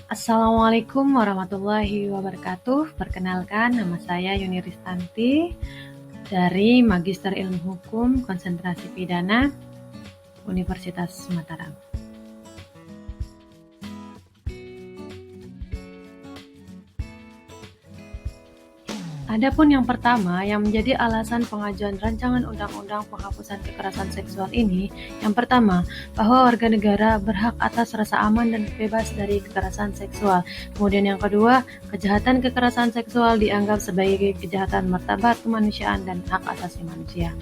Assalamualaikum warahmatullahi wabarakatuh. Perkenalkan, nama saya Yuni Ristanti dari Magister Ilmu Hukum Konsentrasi Pidana Universitas Mataram. Adapun yang pertama yang menjadi alasan pengajuan rancangan undang-undang penghapusan kekerasan seksual ini, yang pertama, bahwa warga negara berhak atas rasa aman dan bebas dari kekerasan seksual. Kemudian yang kedua, kejahatan kekerasan seksual dianggap sebagai kejahatan martabat kemanusiaan dan hak asasi manusia.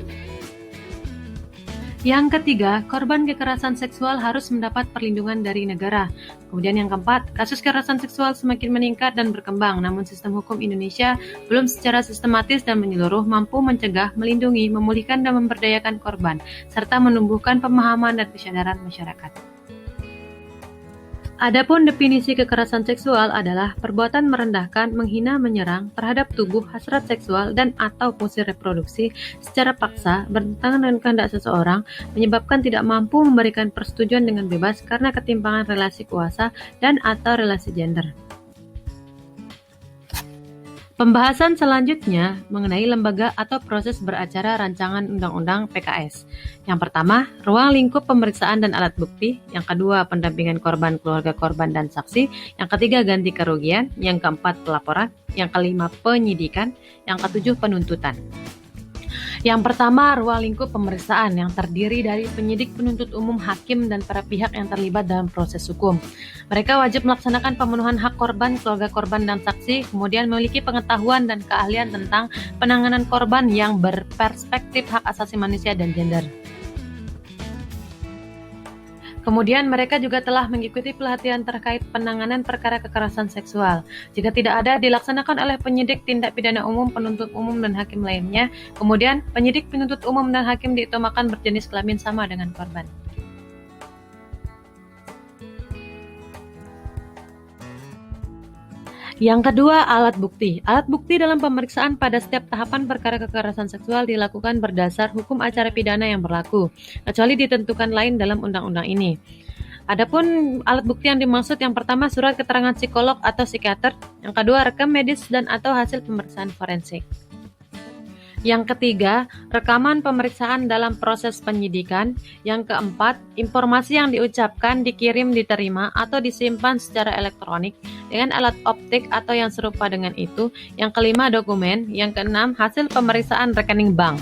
Yang ketiga, korban kekerasan seksual harus mendapat perlindungan dari negara. Kemudian yang keempat, kasus kekerasan seksual semakin meningkat dan berkembang, namun sistem hukum Indonesia belum secara sistematis dan menyeluruh mampu mencegah, melindungi, memulihkan dan memberdayakan korban, serta menumbuhkan pemahaman dan kesadaran masyarakat. Adapun definisi kekerasan seksual adalah perbuatan merendahkan, menghina, menyerang terhadap tubuh, hasrat seksual, dan/atau fungsi reproduksi secara paksa, bertentangan dengan kehendak seseorang, menyebabkan tidak mampu memberikan persetujuan dengan bebas karena ketimpangan relasi kuasa dan/atau relasi gender. Pembahasan selanjutnya mengenai lembaga atau proses beracara rancangan undang-undang PKS. Yang pertama, ruang lingkup pemeriksaan dan alat bukti. Yang kedua, pendampingan korban, keluarga korban, dan saksi. Yang ketiga, ganti kerugian. Yang keempat, pelaporan. Yang kelima, penyidikan. Yang ketujuh, penuntutan. Yang pertama, ruang lingkup pemeriksaan yang terdiri dari penyidik, penuntut umum, hakim, dan para pihak yang terlibat dalam proses hukum. Mereka wajib melaksanakan pemenuhan hak korban, keluarga korban, dan saksi, kemudian memiliki pengetahuan dan keahlian tentang penanganan korban yang berperspektif hak asasi manusia dan gender. Kemudian mereka juga telah mengikuti pelatihan terkait penanganan perkara kekerasan seksual. Jika tidak ada, dilaksanakan oleh penyidik tindak pidana umum, penuntut umum, dan hakim lainnya. Kemudian penyidik, penuntut umum, dan hakim diutamakan berjenis kelamin sama dengan korban. Yang kedua, alat bukti. Alat bukti dalam pemeriksaan pada setiap tahapan perkara kekerasan seksual dilakukan berdasar hukum acara pidana yang berlaku, kecuali ditentukan lain dalam undang-undang ini. Adapun alat bukti yang dimaksud, yang pertama, surat keterangan psikolog atau psikiater. Yang kedua, rekam medis dan/atau hasil pemeriksaan forensik. Yang ketiga, rekaman pemeriksaan dalam proses penyidikan. Yang keempat, informasi yang diucapkan, dikirim, diterima, atau disimpan secara elektronik dengan alat optik atau yang serupa dengan itu. Yang kelima, dokumen. Yang keenam, hasil pemeriksaan rekening bank.